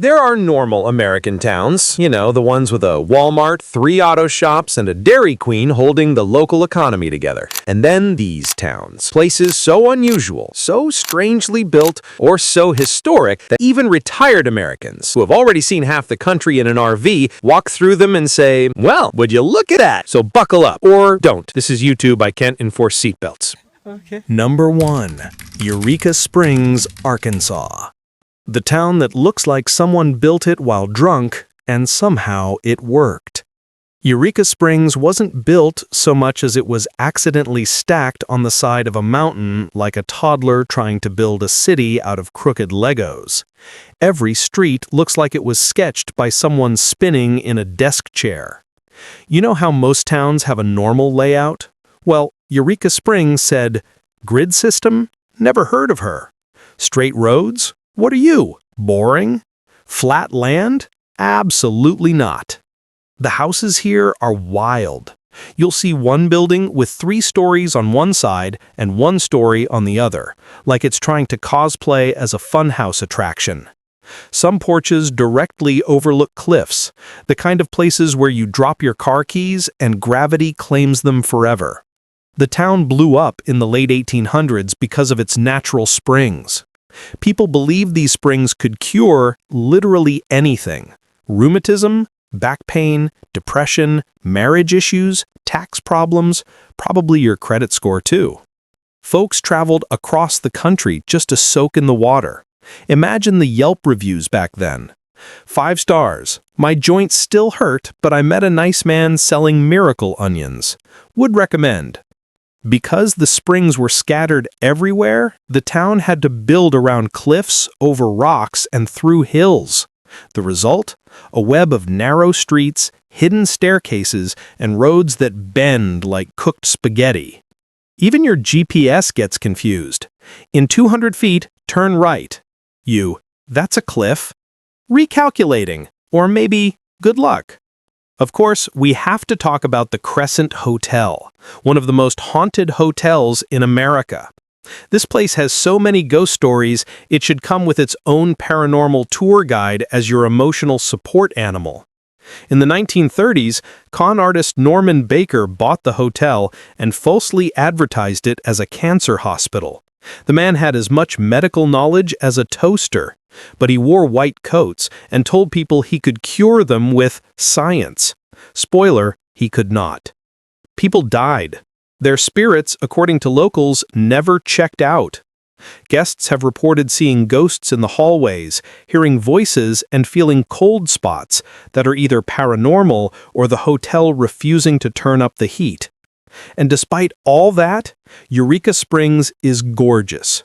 There are normal American towns, the ones with a Walmart, 3 auto shops, and a Dairy Queen holding the local economy together. And then these towns, places so unusual, so strangely built, or so historic that even retired Americans, who have already seen half the country in an RV, walk through them and say, well, would you look at that? So buckle up, or don't. This is YouTube, I can't enforce seatbelts. Okay. Number 1. Eureka Springs, Arkansas. The town that looks like someone built it while drunk, and somehow it worked. Eureka Springs wasn't built so much as it was accidentally stacked on the side of a mountain like a toddler trying to build a city out of crooked Legos. Every street looks like it was sketched by someone spinning in a desk chair. You know how most towns have a normal layout? Well, Eureka Springs said, grid system? Never heard of her. Straight roads? What are you, boring? Flat land? Absolutely not. The houses here are wild. You'll see one building with 3 stories on one side and 1 story on the other, like it's trying to cosplay as a funhouse attraction. Some porches directly overlook cliffs, the kind of places where you drop your car keys and gravity claims them forever. The town blew up in the late 1800s because of its natural springs. People believed these springs could cure literally anything: rheumatism, back pain, depression, marriage issues, tax problems, probably your credit score too. Folks traveled across the country just to soak in the water. Imagine the Yelp reviews back then. 5 stars. My joints still hurt, but I met a nice man selling miracle onions. Would recommend. Because the springs were scattered everywhere, the town had to build around cliffs, over rocks, and through hills. The result? A web of narrow streets, hidden staircases, and roads that bend like cooked spaghetti. Even your GPS gets confused. In 200 feet, turn right. That's a cliff. Recalculating. Or maybe, good luck. Of course, we have to talk about the Crescent Hotel, one of the most haunted hotels in America. This place has so many ghost stories, it should come with its own paranormal tour guide as your emotional support animal. In the 1930s, con artist Norman Baker bought the hotel and falsely advertised it as a cancer hospital. The man had as much medical knowledge as a toaster, but he wore white coats and told people he could cure them with science. Spoiler, he could not. People died. Their spirits, according to locals, never checked out. Guests have reported seeing ghosts in the hallways, hearing voices, and feeling cold spots that are either paranormal or the hotel refusing to turn up the heat. And despite all that, Eureka Springs is gorgeous.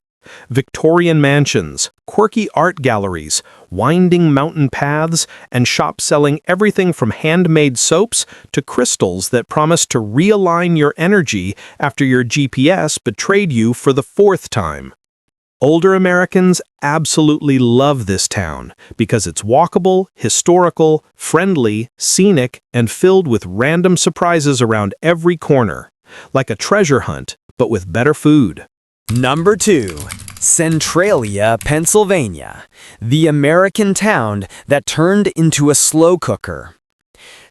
Victorian mansions, quirky art galleries, winding mountain paths, and shops selling everything from handmade soaps to crystals that promise to realign your energy after your GPS betrayed you for the 4th time. Older Americans absolutely love this town because it's walkable, historical, friendly, scenic, and filled with random surprises around every corner. Like a treasure hunt, but with better food. Number 2. Centralia, Pennsylvania, the American town that turned into a slow cooker.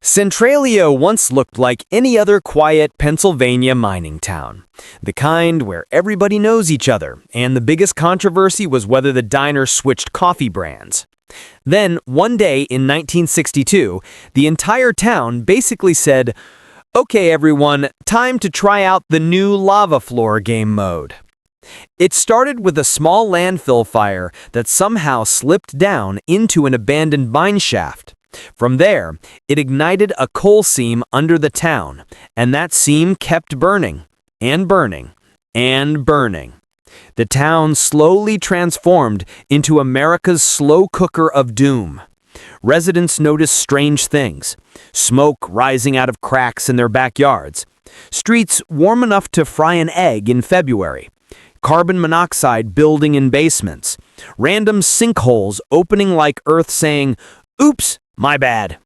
Centralia once looked like any other quiet Pennsylvania mining town, the kind where everybody knows each other, and the biggest controversy was whether the diner switched coffee brands. Then, one day in 1962, the entire town basically said, "Okay everyone, time to try out the new lava floor game mode." It started with a small landfill fire that somehow slipped down into an abandoned mine shaft. From there, it ignited a coal seam under the town, and that seam kept burning, and burning, and burning. The town slowly transformed into America's slow cooker of doom. Residents noticed strange things: smoke rising out of cracks in their backyards, streets warm enough to fry an egg in February, carbon monoxide building in basements, random sinkholes opening like Earth saying, "Oops, my bad."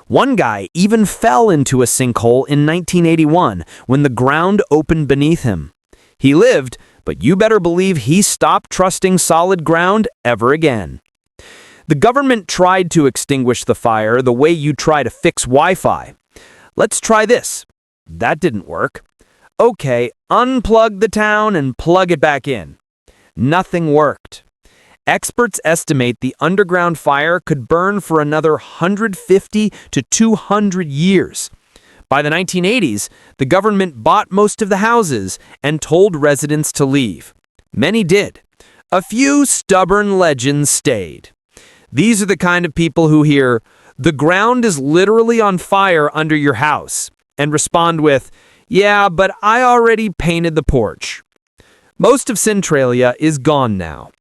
One guy even fell into a sinkhole in 1981 when the ground opened beneath him. He lived, but you better believe he stopped trusting solid ground ever again. The government tried to extinguish the fire the way you try to fix Wi-Fi. Let's try this. That didn't work. Okay, unplug the town and plug it back in. Nothing worked. Experts estimate the underground fire could burn for another 150 to 200 years. By the 1980s, the government bought most of the houses and told residents to leave. Many did. A few stubborn legends stayed. These are the kind of people who hear, "The ground is literally on fire under your house," and respond with, "Yeah, but I already painted the porch." Most of Centralia is gone now.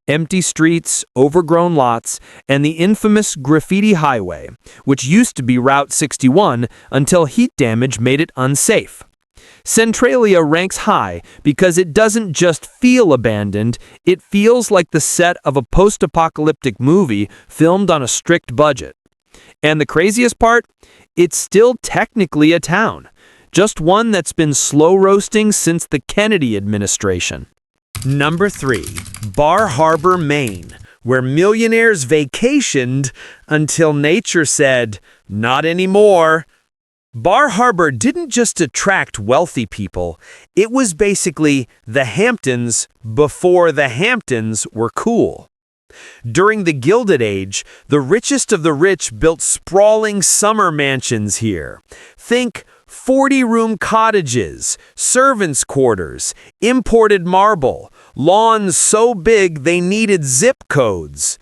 Empty streets, overgrown lots, and the infamous graffiti highway, which used to be Route 61 until heat damage made it unsafe. Centralia ranks high because it doesn't just feel abandoned, it feels like the set of a post-apocalyptic movie filmed on a strict budget. And the craziest part? It's still technically a town, just one that's been slow roasting since the Kennedy administration. Number 3. Bar Harbor, Maine, where millionaires vacationed until nature said, "Not anymore." Bar Harbor didn't just attract wealthy people, it was basically the Hamptons before the Hamptons were cool. During the Gilded Age, the richest of the rich built sprawling summer mansions here. Think 40-room cottages, servants' quarters, imported marble, lawns so big they needed zip codes.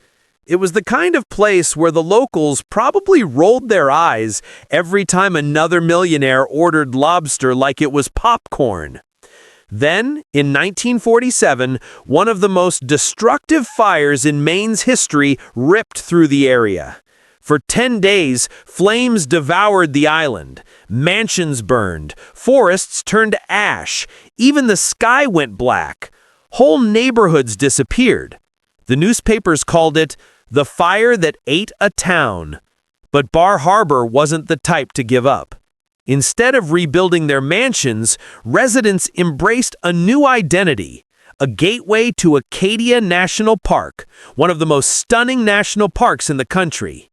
It was the kind of place where the locals probably rolled their eyes every time another millionaire ordered lobster like it was popcorn. Then, in 1947, one of the most destructive fires in Maine's history ripped through the area. For 10 days, flames devoured the island. Mansions burned, forests turned to ash, even the sky went black. Whole neighborhoods disappeared. The newspapers called it the fire that ate a town. But Bar Harbor wasn't the type to give up. Instead of rebuilding their mansions, residents embraced a new identity, a gateway to Acadia National Park, one of the most stunning national parks in the country.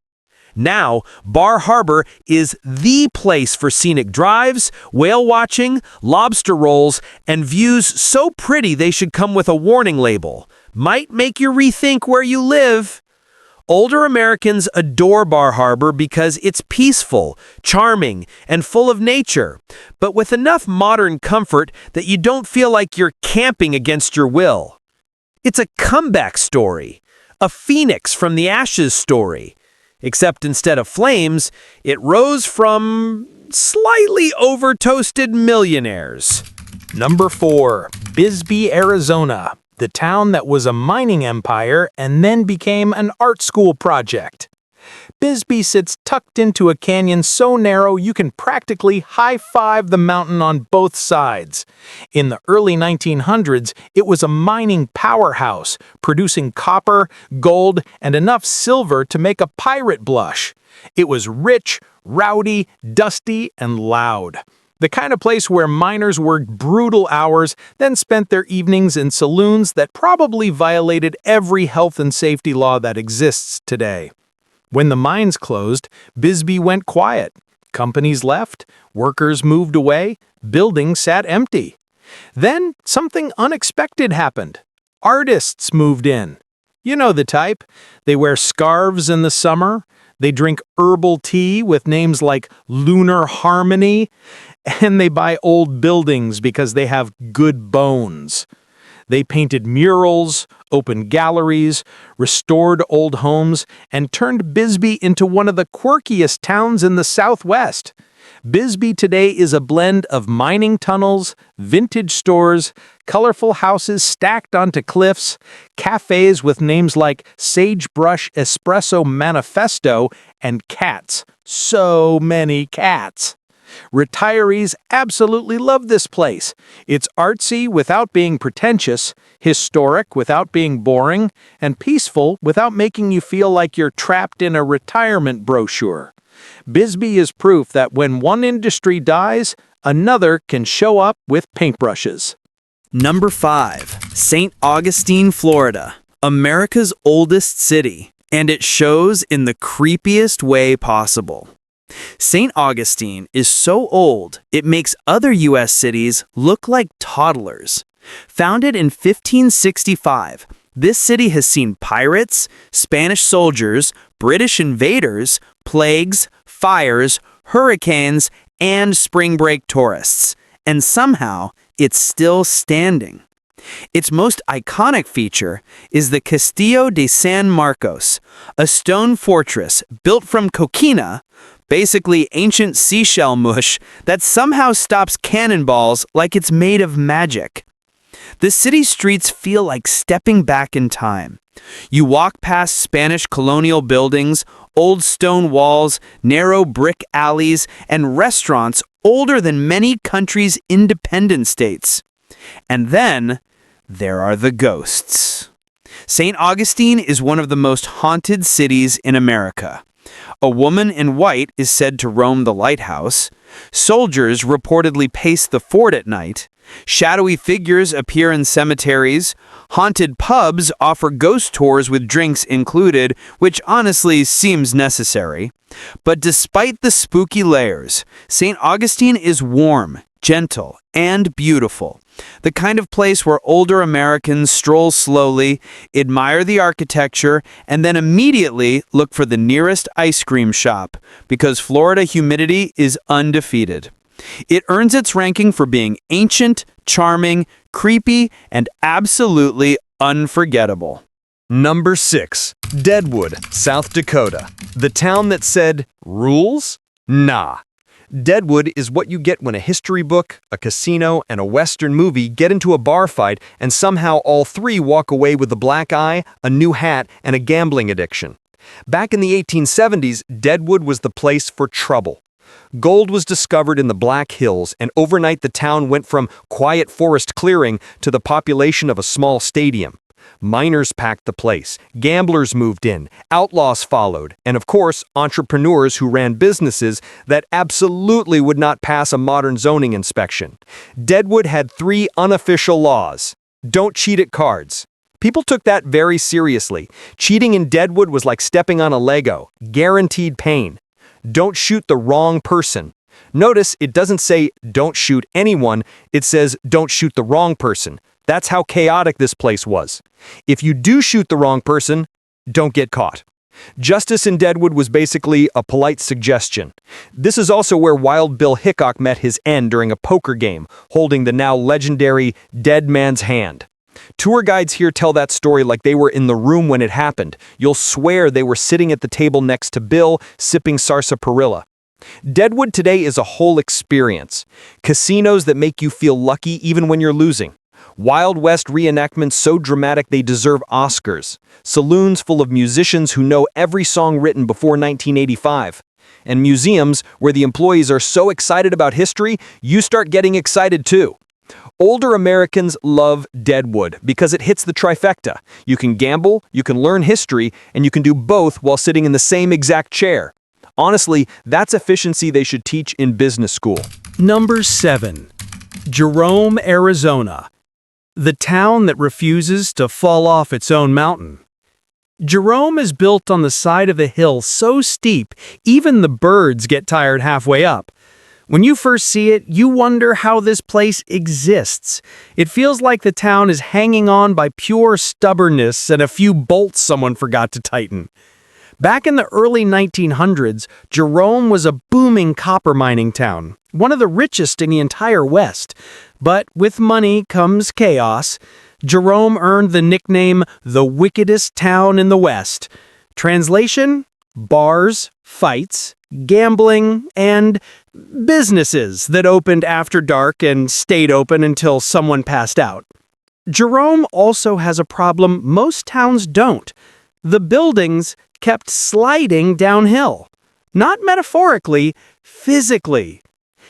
Now, Bar Harbor is the place for scenic drives, whale watching, lobster rolls, and views so pretty they should come with a warning label. Might make you rethink where you live. Older Americans adore Bar Harbor because it's peaceful, charming, and full of nature, but with enough modern comfort that you don't feel like you're camping against your will. It's a comeback story, a phoenix from the ashes story. Except instead of flames, it rose from slightly over-toasted millionaires. Number 4. Bisbee, Arizona, the town that was a mining empire and then became an art school project. Bisbee sits tucked into a canyon so narrow you can practically high-five the mountain on both sides. In the early 1900s, it was a mining powerhouse, producing copper, gold, and enough silver to make a pirate blush. It was rich, rowdy, dusty, and loud. The kind of place where miners worked brutal hours, then spent their evenings in saloons that probably violated every health and safety law that exists today. When the mines closed, Bisbee went quiet. Companies left, workers moved away, buildings sat empty. Then something unexpected happened. Artists moved in. You know the type. They wear scarves in the summer. They drink herbal tea with names like Lunar Harmony. And they buy old buildings because they have good bones. They painted murals, opened galleries, restored old homes, and turned Bisbee into one of the quirkiest towns in the Southwest. Bisbee today is a blend of mining tunnels, vintage stores, colorful houses stacked onto cliffs, cafes with names like Sagebrush Espresso Manifesto, and cats. So many cats. Retirees absolutely love this place. It's artsy without being pretentious, historic without being boring, and peaceful without making you feel like you're trapped in a retirement brochure. Bisbee is proof that when one industry dies, another can show up with paintbrushes. Number 5. St. Augustine, Florida, America's oldest city. And it shows in the creepiest way possible. St. Augustine is so old, it makes other U.S. cities look like toddlers. Founded in 1565, this city has seen pirates, Spanish soldiers, British invaders, plagues, fires, hurricanes, and spring break tourists. And somehow, it's still standing. Its most iconic feature is the Castillo de San Marcos, a stone fortress built from coquina, basically ancient seashell mush that somehow stops cannonballs like it's made of magic. The city's streets feel like stepping back in time. You walk past Spanish colonial buildings, old stone walls, narrow brick alleys, and restaurants older than many countries' independent states. And then there are the ghosts. St. Augustine is one of the most haunted cities in America. A woman in white is said to roam the lighthouse. Soldiers reportedly pace the fort at night. Shadowy figures appear in cemeteries. Haunted pubs offer ghost tours with drinks included, which honestly seems necessary. But despite the spooky layers, St. Augustine is warm, gentle, and beautiful. The kind of place where older Americans stroll slowly, admire the architecture, and then immediately look for the nearest ice cream shop, because Florida humidity is undefeated. It earns its ranking for being ancient, charming, creepy, and absolutely unforgettable. Number 6. Deadwood, South Dakota. The town that said, rules? Nah. Deadwood is what you get when a history book, a casino, and a Western movie get into a bar fight and somehow all three walk away with a black eye, a new hat, and a gambling addiction. Back in the 1870s, Deadwood was the place for trouble. Gold was discovered in the Black Hills, and overnight the town went from quiet forest clearing to the population of a small stadium. Miners packed the place, gamblers moved in, outlaws followed, and of course, entrepreneurs who ran businesses that absolutely would not pass a modern zoning inspection. Deadwood had 3 unofficial laws. Don't cheat at cards. People took that very seriously. Cheating in Deadwood was like stepping on a Lego, guaranteed pain. Don't shoot the wrong person. Notice it doesn't say don't shoot anyone, it says don't shoot the wrong person. That's how chaotic this place was. If you do shoot the wrong person, don't get caught. Justice in Deadwood was basically a polite suggestion. This is also where Wild Bill Hickok met his end during a poker game, holding the now legendary Dead Man's Hand. Tour guides here tell that story like they were in the room when it happened. You'll swear they were sitting at the table next to Bill, sipping sarsaparilla. Deadwood today is a whole experience. Casinos that make you feel lucky even when you're losing. Wild West reenactments so dramatic they deserve Oscars. Saloons full of musicians who know every song written before 1985. And museums where the employees are so excited about history, you start getting excited too. Older Americans love Deadwood because it hits the trifecta. You can gamble, you can learn history, and you can do both while sitting in the same exact chair. Honestly, that's efficiency they should teach in business school. Number 7. Jerome, Arizona. The town that refuses to fall off its own mountain. Jerome is built on the side of a hill so steep, even the birds get tired halfway up. When you first see it, you wonder how this place exists. It feels like the town is hanging on by pure stubbornness and a few bolts someone forgot to tighten. Back in the early 1900s, Jerome was a booming copper mining town, one of the richest in the entire West. But with money comes chaos. Jerome earned the nickname the wickedest town in the West. Translation: bars, fights, gambling, and businesses that opened after dark and stayed open until someone passed out. Jerome also has a problem most towns don't. The buildings kept sliding downhill. Not metaphorically, physically.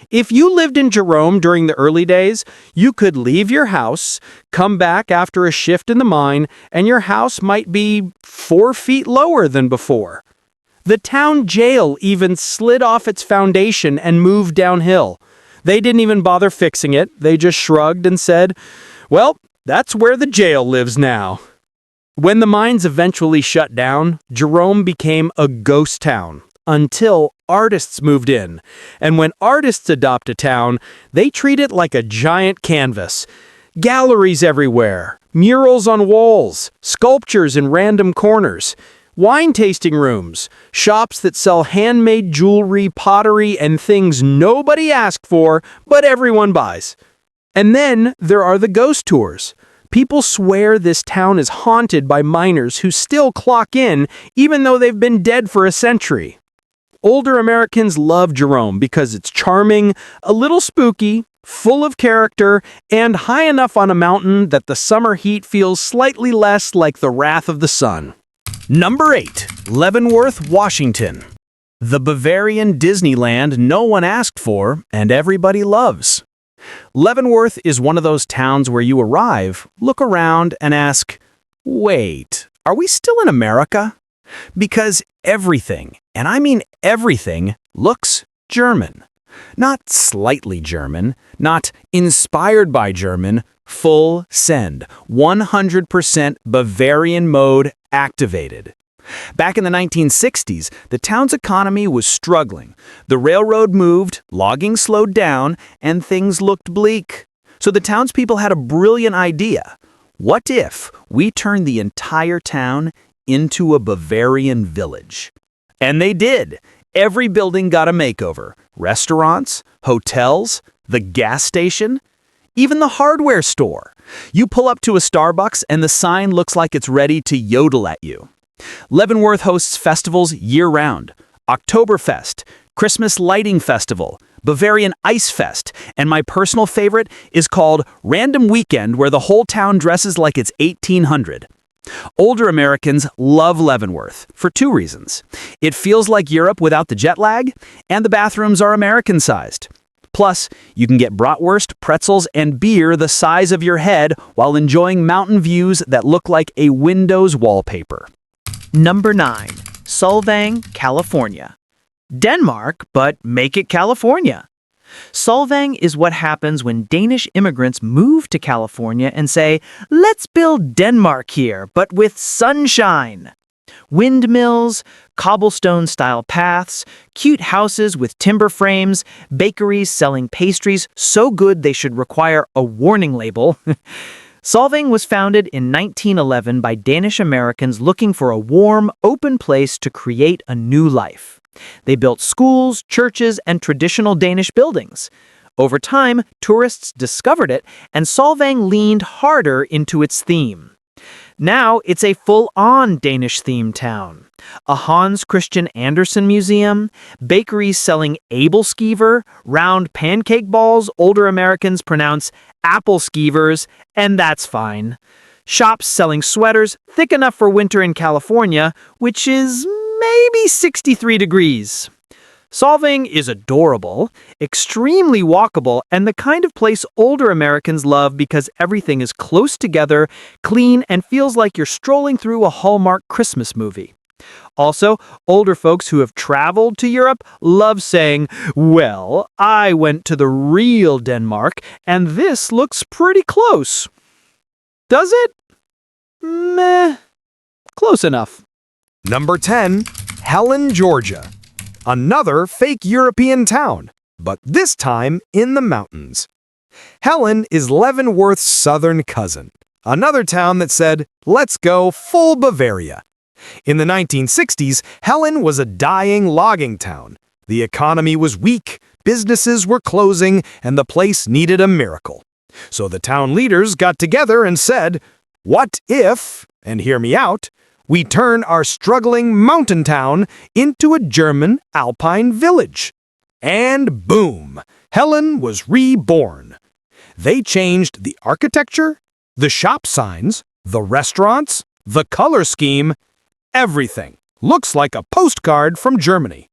If you lived in Jerome during the early days, you could leave your house, come back after a shift in the mine, and your house might be 4 feet lower than before. The town jail even slid off its foundation and moved downhill. They didn't even bother fixing it. They just shrugged and said, "Well, that's where the jail lives now." When the mines eventually shut down, Jerome became a ghost town until artists moved in. And when artists adopt a town, they treat it like a giant canvas. Galleries everywhere, murals on walls, sculptures in random corners, wine tasting rooms, shops that sell handmade jewelry, pottery, and things nobody asked for, but everyone buys. And then there are the ghost tours. People swear this town is haunted by miners who still clock in even though they've been dead for a century. Older Americans love Jerome because it's charming, a little spooky, full of character, and high enough on a mountain that the summer heat feels slightly less like the wrath of the sun. Number 8. Leavenworth, Washington. The Bavarian Disneyland no one asked for and everybody loves. Leavenworth is one of those towns where you arrive, look around, and ask, wait, are we still in America? Because everything, and I mean everything, looks German. Not slightly German, not inspired by German, full send, 100% Bavarian mode activated. Back in the 1960s, the town's economy was struggling. The railroad moved, logging slowed down, and things looked bleak. So the townspeople had a brilliant idea. What if we turned the entire town into a Bavarian village? And they did. Every building got a makeover. Restaurants, hotels, the gas station, even the hardware store. You pull up to a Starbucks and the sign looks like it's ready to yodel at you. Leavenworth hosts festivals year-round. Oktoberfest, Christmas Lighting Festival, Bavarian Ice Fest, and my personal favorite is called Random Weekend, where the whole town dresses like it's 1800. Older Americans love Leavenworth for 2 reasons. It feels like Europe without the jet lag, and the bathrooms are American-sized. Plus, you can get bratwurst, pretzels, and beer the size of your head while enjoying mountain views that look like a Windows wallpaper. Number 9. Solvang, California. Denmark, but make it California. Solvang is what happens when Danish immigrants move to California and say, let's build Denmark here, but with sunshine. Windmills, cobblestone-style paths, cute houses with timber frames, bakeries selling pastries so good they should require a warning label. Solvang was founded in 1911 by Danish Americans looking for a warm, open place to create a new life. They built schools, churches, and traditional Danish buildings. Over time, tourists discovered it, and Solvang leaned harder into its theme. Now it's a full-on Danish-themed town. A Hans Christian Andersen museum, bakeries selling Abelskiver, round pancake balls older Americans pronounce Appelskivers, and that's fine. Shops selling sweaters thick enough for winter in California, which is maybe 63 degrees. Solvang is adorable, extremely walkable, and the kind of place older Americans love because everything is close together, clean, and feels like you're strolling through a Hallmark Christmas movie. Also, older folks who have traveled to Europe love saying, well, I went to the real Denmark, and this looks pretty close. Does it? Meh. Close enough. Number 10. Helen, Georgia. Another fake European town, but this time in the mountains. Helen is Leavenworth's southern cousin, another town that said, let's go full Bavaria. In the 1960s, Helen was a dying logging town. The economy was weak, businesses were closing, and the place needed a miracle. So the town leaders got together and said, what if, and hear me out, we turn our struggling mountain town into a German alpine village? And boom, Helen was reborn. They changed the architecture, the shop signs, the restaurants, the color scheme, everything. Looks like a postcard from Germany.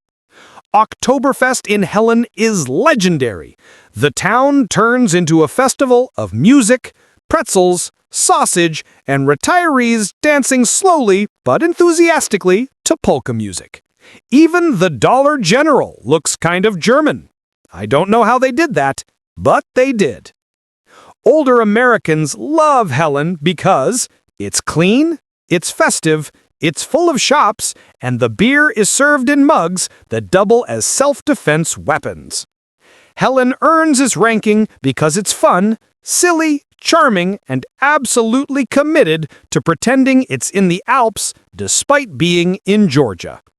Oktoberfest in Helen is legendary. The town turns into a festival of music, pretzels, sausage, and retirees dancing slowly but enthusiastically to polka music. Even the Dollar General looks kind of German. I don't know how they did that, but they did. Older Americans love Helen because it's clean, It's festive, it's full of shops, and the beer is served in mugs that double as self-defense weapons. Helen earns its ranking because it's fun, silly, charming, and absolutely committed to pretending it's in the Alps despite being in Georgia.